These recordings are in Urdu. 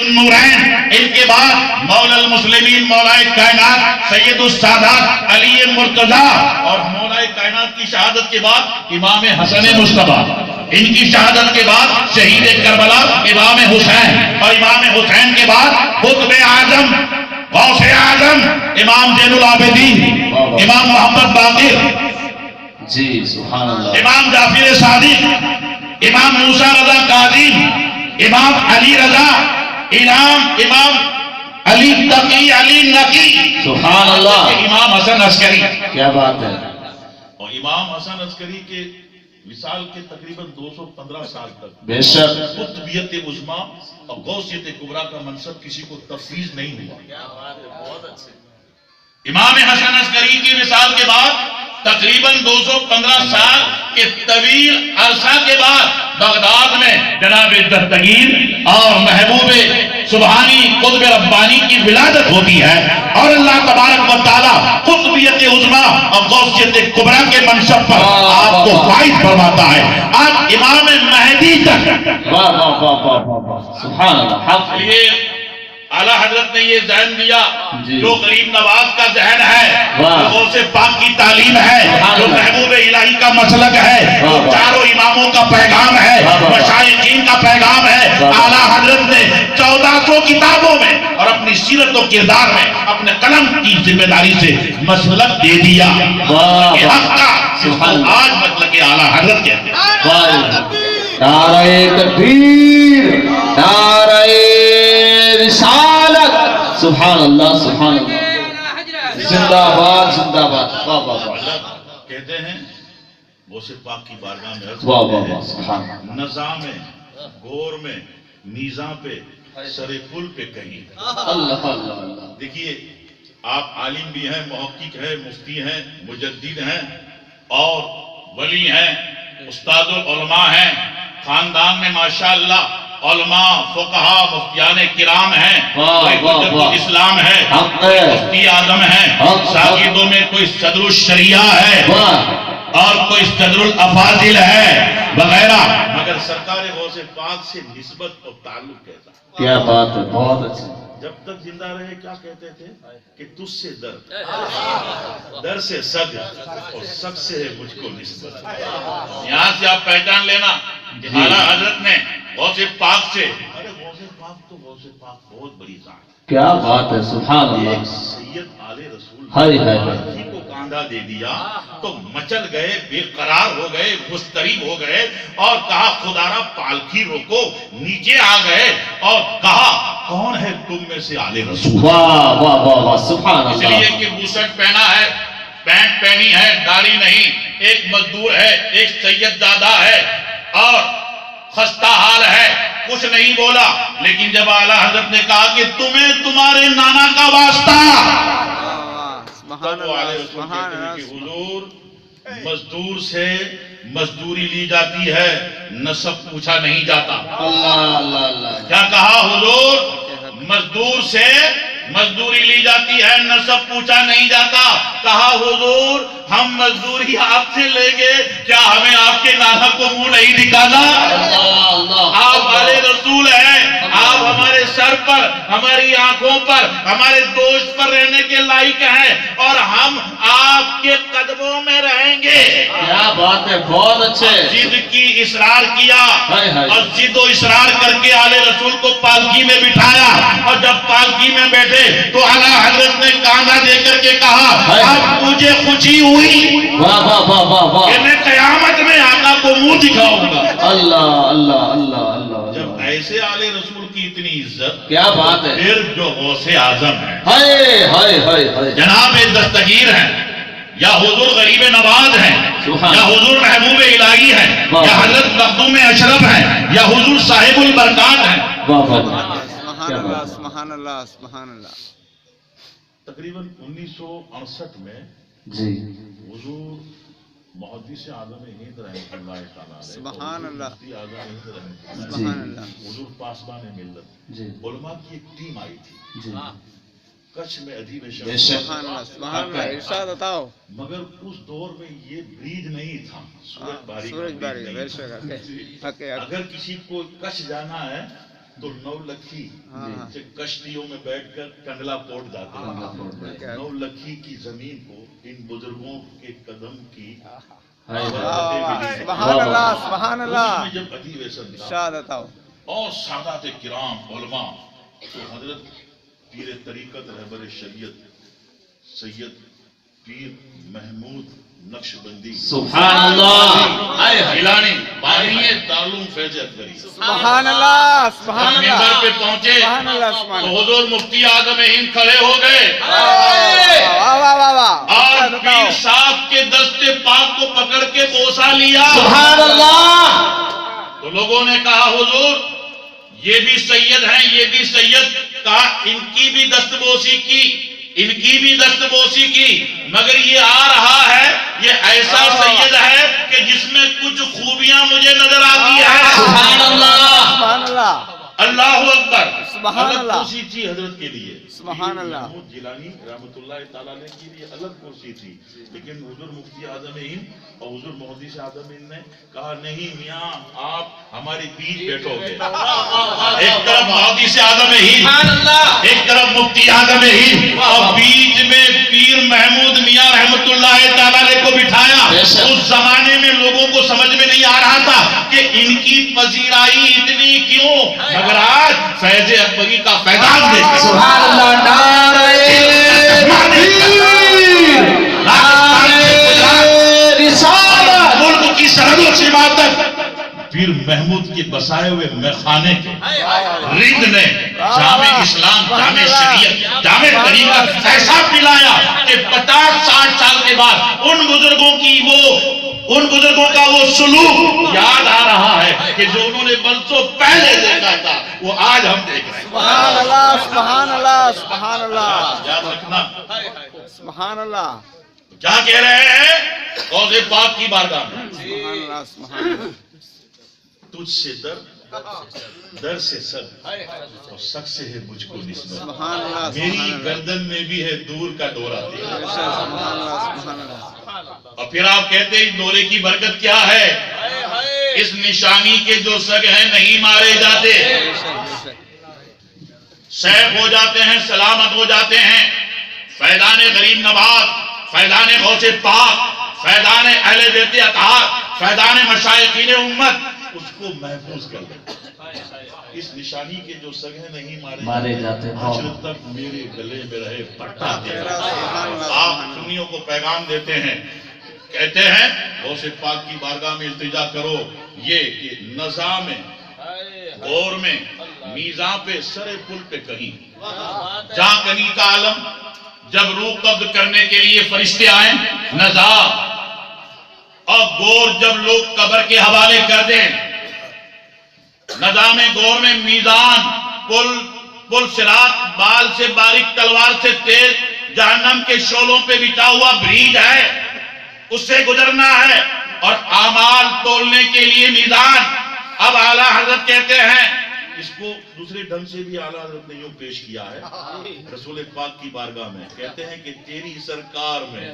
النورین، ان کے بعد مولا المسلمین مولا کائنات سید السادات علی مرتضیٰ، اور مولا کائنات کی شہادت کے بعد امام حسن مصطفیٰ، ان کی شہادت کے بعد شہید کربلا امام حسین، اور امام حسین کے بعد قطب اعظم غوث اعظم امام زین العابدین، امام محمد باقر، جی سبحان اللہ، امام جعفر صادق، امام موسیٰ رضا قاظم، امام علی رضا، امام علی تقی علی نقی، سبحان اللہ، امام حسن عسکری. کیا بات ہے. اور امام حسن عسکری کے وصال کے تقریباً 215 سال تک بے شک قطبیت عظمیٰ اور غوثیت کبریٰ کا منصب کسی کو تفویض نہیں ہوا. امام حسن عسکری کی وصال کے بعد تقریباً 215 سال کے طویل عرصہ کے بعد بغداد میں جناب دستگیر اور محبوب سبحانی قطب ربانی کی ولادت ہوتی ہے، اور اللہ تبارک و تعالی قطبیت عظمیٰ اور غوثیت کبریٰ کے منصب پر آپ کو فائز فرماتا ہے. آپ امام مہدی تک واہ واہ واہ واہ واہ، سبحان اللہ. حق یہ اعلیٰ حضرت نے یہ ذہن دیا جی. جو غریب نواز کا ذہن ہے، واہ. جو غوث پاک کی تعلیم ہے، سبحان جو اللہ. محبوب الہی کا مسلک ہے، جو واہ. چاروں اماموں کا پیغام ہے، واہ واہ. مشائخین کا پیغام ہے. واہ. اعلیٰ حضرت نے 1400 کتابوں میں اور اپنی سیرت و کردار میں اپنے قلم کی ذمہ داری سے مسلک دے دیا واہ. کہ حق کا جس کو سبحان اللہ. آج مسلک اعلیٰ حضرت کہتے ہیں. نعرہ تکبیر، نعرہ رسالت، سبحان اللہ سبحان اللہ، زندہ باد زندہ باد. واہ واہ واہ، کہتے ہیں غوث پاک کی بارگاہ میں عرض واہ کرتے واہ ہیں، واہ، سبحان اللہ. نظام میں گور میں نیزاں پہ سر پل پہ کہیں. اللہ اللہ اللہ. دیکھیے آپ عالم بھی ہیں، محقق ہیں، مفتی ہیں، مجدد ہیں اور ولی ہیں، استاد العلماء ہیں. خاندان میں ماشاءاللہ علماء فقہا مفتیان کرام ہیں. کوئی حجت الاسلام ہے، حق ہے. مفتی اعظم ہیں. حق. شاگردوں میں کوئی صدر الشریعہ ہے واہ، اور کوئی صدر الافاضل ہے وغیرہ، مگر سرکار غوث پاک سے نسبت اور تعلق کیسا. کیا بات ہے، بہت اچھا. جب تک زندہ رہے کیا کہتے تھے کہ تجھ سے در سے صد اور سب سے ہے مجھ کو نسبت. یہاں سے آپ پہچان لینا کہ اعلیٰ حضرت نے غوث پاک سے، ارے غوث پاک تو غوث پاک بہت بڑی ذات ہے. کیا بات ہے، سبحان ایک اللہ. سید آل رسول ہائے ہائے ہائے. جی کو کاندھا دے دیا تو مچل گئے، بے قرار ہو گئے، مضطرب ہو گئے اور کہا خدارا پالکی روکو. نیچے آ گئے اور کہا کون ہے تم میں سے آل رسول. واہ واہ واہ واہ، سبحان اس لیے اللہ. کہ بوسٹ پہنا ہے، پینٹ پہنی ہے، داڑھی نہیں، ایک مزدور ہے، ایک سید زادہ ہے اور خستہ حال ہے، کچھ نہیں بولا. لیکن جب اعلیٰ حضرت نے کہا کہ تمہیں تمہارے نانا کا واسطہ، تو اعلیٰ رسول کہتے ہیں کہ حضور مزدور سے مزدوری لی جاتی ہے، نسب پوچھا نہیں جاتا. اللہ اللہ اللہ. کیا کہا حضور؟ مزدور سے مزدوری لی جاتی ہے، نسب پوچھا نہیں جاتا. کہا حضور ہم مزدوری آپ سے لیں گے، کیا ہمیں آپ کے نانا کو منہ نہیں دکھانا؟ اللہ اللہ. آپ والے رسول ہیں، آپ ہمارے سر پر، ہماری آنکھوں پر، ہمارے دوست پر رہنے کے لائق ہیں اور ہم آپ کے قدموں میں رہیں گے. کیا بات ہے، بہت اچھے. ضد کی اصرار کیا ہائے ہائے. اور ضد و اصرار کر کے آلے رسول کو پالکی میں بٹھایا اور جب پالکی میں بیٹھے تو اعلیٰ حضرت نے کاندھا دے کر کے کہا ہائے. اب مجھے خوشی ہوئی واہ واہ واہ واہ واہ. کہ میں قیامت میں آقا کو منہ دکھاؤں گا. اللہ اللہ اللہ اللہ. جب ایسے آلے رسول کی اتنی عزت، کیا بات ہے. پھر جو غوث اعظم ہے، ہائے ہائے ہائے ہائے. جناب دستگیر ہیں، یا حضور غریب نواز ہیں، سبحان یا حضور محبوب الہی ہیں، واہ. یا حضرت مخدوم اشرف ہیں، یا حضور صاحب البرکات ہیں. واہ واہ واہ. سبحان اللہ سبحان اللہ سبحان اللہ. تقریباً 1968 میں جی حضور محدث اعظم ہند رحمۃ اللہ تعالیٰ علیہ، سبحان اللہ. مفتی اعظم ہند رحمۃ اللہ جی سبحان اللہ. حضور پاسبان ملت جی علماء کی ایک ٹیم آئی تھی جی. کچھ میں ادیب بے شمس، شک. سبحان اللہ سبحان اللہ. ارشاد بتاؤ. مگر اس دور میں یہ برید نہیں تھا، سورج باری کا سورج برید باری نہیں بے تھا. شک. حق ہے حق. اگر کسی کو کچھ جانا ہے تو نولکھی سے کشتیوں میں بیٹھ کر کنڈلا پورٹ جاتے ہیں. نولکھی کی زمین کو ان بزرگوں کے قدم کی سبحان اللہ سبحان اللہ. میں جب ادھیویشن ارشاد عطا ہو. اور سادات کرام علماء تو حضرت پیر طریقت رہبر شریعت سید پیر محمود نقشبندی سبحان اللہ. گیلانی بانی دارالعلوم فیض اکبری سبحان اللہ سبحان ممبر اللہ پہ پہنچے سبحان اللہ سبحان تو اللہ. حضور مفتی اعظم ہند کھڑے ہو گئے واہ واہ واہ واہ. اور ارشاد عطا پیر ہو. صاحب کے دستے پاک کو پکڑ کے بوسا لیا. سبحان اللہ. تو لوگوں نے کہا حضور یہ بھی سید ہیں یہ بھی سید. کہا ان کی بھی دستبوسی کی ان کی بھی دستبوسی کی مگر یہ آ رہا ہے یہ ایسا سید ہے کہ جس میں کچھ خوبیاں مجھے نظر آتی ہیں. سبحان اللہ. سبحان اللہ اللہ اکبر. سبحان الگ اللہ. کرسی تھی حضرت کے لیے. سبحان اللہ. محمود جیلانی رحمۃ اللہ تعالیٰ علیہ کے لیے الگ کرسی تھی لیکن حضور مفتی اعظم ہند اور حضور محدث اعظم ہند نے کہا نہیں میاں آپ ہمارے بیچ بیٹھو گے. ایک طرف محدث اعظم ہند ایک طرف مفتی اعظم ہند اور بیچ میں پیر محمود میاں رحمۃ اللہ تعالیٰ علیہ کو بٹھایا. اس زمانے میں لوگوں کو سمجھ میں نہیں آ رہا تھا کہ ان کی پذیرائی اتنی کیوں مگر آج فیض اکبری کا فیضان دیکھیں. سبحان اللہ. نعرہ رسالت. ملک کی سرحدوں سے پیر محمود کے بسائے ہوئے میخانے کے رند نے جامع اسلام جامع شریعت جامع طریقت ایسا پلایا کہ 50-60 سال کے بعد ان بزرگوں کا وہ سلوک یاد آ رہا ہے کہ جو انہوں نے برسوں پہلے دیکھا تھا وہ آج ہم دیکھ رہے ہیں. سبحان اللہ سبحان اللہ سبحان اللہ یاد رکھنا سبحان اللہ کیا کہہ رہے ہیں غوث پاک کی بارگاہ میں. سبحان اللہ سبحان اللہ. تجھ سے در سے سر اور سخت سے ہے مجھ کو نسبت. سبحان اللہ میری گردن میں بھی ہے دور کا ڈورا تیرا. سبحان اللہ سبحان اللہ. اور پھر آپ کہتے ہیں دورے کی برکت کیا ہے اس نشانی کے جو سگ ہیں نہیں مارے جاتے سیف ہو جاتے ہیں سلامت ہو جاتے ہیں. فیضان غریب نواز فیضان غوث پاک فیضان اہل بیت اطہار فیضان مشائخین امت اس کو محفوظ کر دیں. اس نشانی کے جو سگ ہیں نہیں مارے جاتے. حشر تک میرے گلے میں رہے پٹا تیرا. آپ سنیوں کو پیغام دیتے ہیں کہتے ہیں غوث پاک کی بارگاہ میں التجا کرو یہ کہ نظام غور میں میزاں پہ سر پل پہ کہیں جہاں کہیں کا عالم جب روح قبض کرنے کے لیے فرشتے آئیں نزا اور غور جب لوگ قبر کے حوالے کر دیں نظام غور میں میزان پل صراط بال سے باریک تلوار سے تیز جہنم کے شعلوں پہ بچھا ہوا بریج ہے اس سے گزرنا ہے اور اعمال تولنے کے لیے میزان. اب اعلیٰ حضرت کہتے ہیں اس کو دوسرے ڈھنگ سے بھی اعلیٰ حضرت نے یوں پیش کیا ہے رسول پاک کی بارگاہ میں کہتے ہیں کہ تیری سرکار میں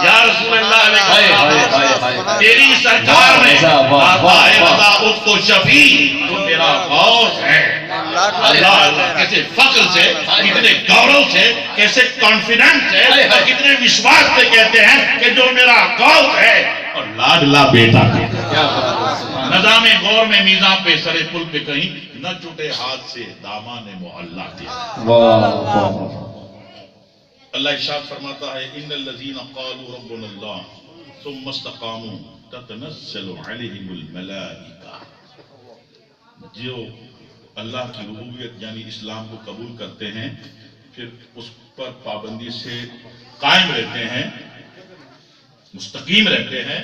یا رسول اللہ علیہ تیری سرکار میں آقا رضا اس کو شفیع تو میرا غوث ہے. اللہ کیسے فخر سے کتنے گورو سے کیسے کانفیڈنٹ سے اور کتنے وشواس سے کہتے ہیں کہ جو میرا غوث ہے اور لاڈلا بیٹا ہے. نظام غور میں میزاں پہ سرے پل پہ کہیں نہ چھوٹے ہاتھ سے دامان محلہ دیا. اللہ ارشاد فرماتا ہے ان الذین قالوا ربنا اللہ ثم استقاموا تتنزل علیہم الملائکہ. جو اللہ کی ربوبیت یعنی اسلام کو قبول کرتے ہیں پھر اس پر پابندی سے قائم رہتے ہیں مستقیم رہتے ہیں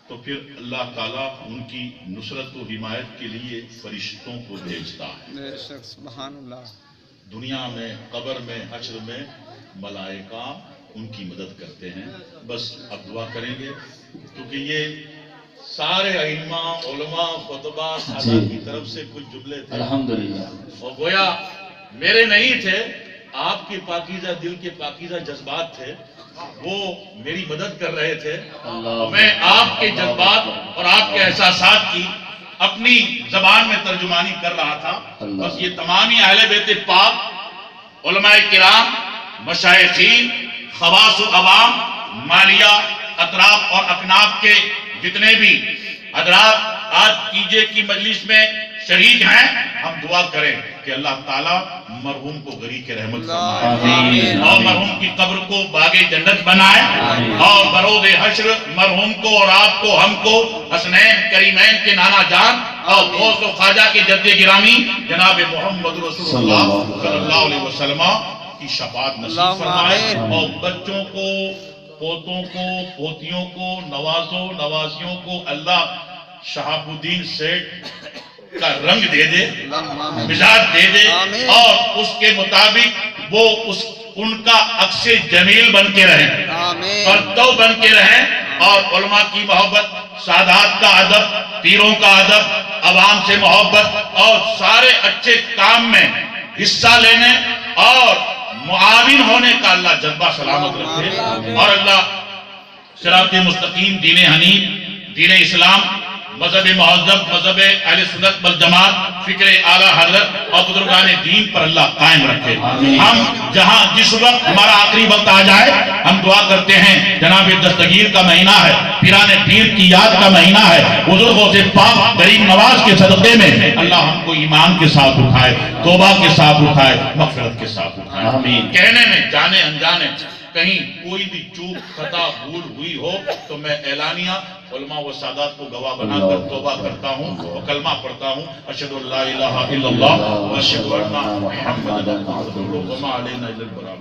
تو پھر اللہ تعالیٰ ان کی نصرت و حمایت کے لیے فرشتوں کو بھیجتا ہے. سبحان اللہ. دنیا میں قبر میں حشر میں ملائکہ ان کی مدد کرتے ہیں. بس اب دعا کریں گے کیونکہ یہ سارے ائمہ علماء خطبہ سادہ کی طرف سے کچھ جملے تھے الحمدللہ اور گویا میرے نہیں تھے آپ کے پاکیزہ دل کے پاکیزہ جذبات تھے وہ میری مدد کر رہے تھے. میں آپ کے جذبات اور آپ کے احساسات کی اپنی زبان میں ترجمانی کر رہا تھا. اللہ. بس یہ تمام ہی اہل بیت پاک، علماء کرام، مشائخین، خواص و عوام، مالیہ، اطراف اور اکناف کے جتنے بھی حضرات آج کیجے کی مجلس میں شریک ہیں، ہم دعا کریں کہ اللہ تعالیٰ مرحوم کو غریق کے رحمت فرمائے اور مرحوم کی قبر کو باغ جنت بنائے اور بروز حشر مرحوم کو اور آپ کو ہم کو حسنین کریمین کے نانا جان اور غوث و خواجہ کے جد گرامی جناب محمد رسول اللہ صلی اللہ علیہ وسلم کی شفاعت نصیب فرمائے اور بچوں کو، پوتوں کو، پوتیوں کو، نوازوں نوازیوں کو اللہ شہاب الدین سیٹھ کا رنگ دے دے، مزاج دے دے اور اس کے مطابق وہ ان کا عکس جمیل بن کے رہیں، پرتو بن کے رہیں اور علماء کی محبت، سادات کا ادب، پیروں کا ادب، عوام سے محبت اور سارے اچھے کام میں حصہ لینے اور معاون ہونے کا اللہ جذبہ سلامت رکھے اور اللہ صراط مستقیم، دین حنیف، دین اسلام، مذہب مہذب، مذہب اہل سنت والجماعت، فکر اعلیٰ حضرت اور بزرگان دین پر اللہ قائم رکھے. ہم جہاں جس وقت ہمارا آخری وقت آ جائے ہم دعا کرتے ہیں، جناب دستگیر کا مہینہ ہے، پیران پیر کی یاد کا مہینہ ہے، بزرگوں سے پاک غریب نواز کے صدقے میں اللہ ہم کو ایمان کے ساتھ اٹھائے، توبہ کے ساتھ اٹھائے، مغفرت کے ساتھ اٹھائے. آمین. کہنے میں جانے انجانے کہیں کوئی بھی چوک، خطا، بھول ہوئی ہو تو میں اعلانیہ علماء و سادات کو گواہ بنا کر توبہ کرتا ہوں اور کلمہ پڑھتا ہوں. اشہد ان لا الہ الا اللہ و اشہد ان محمد رسول اللہ وما علینا الا البلاغ.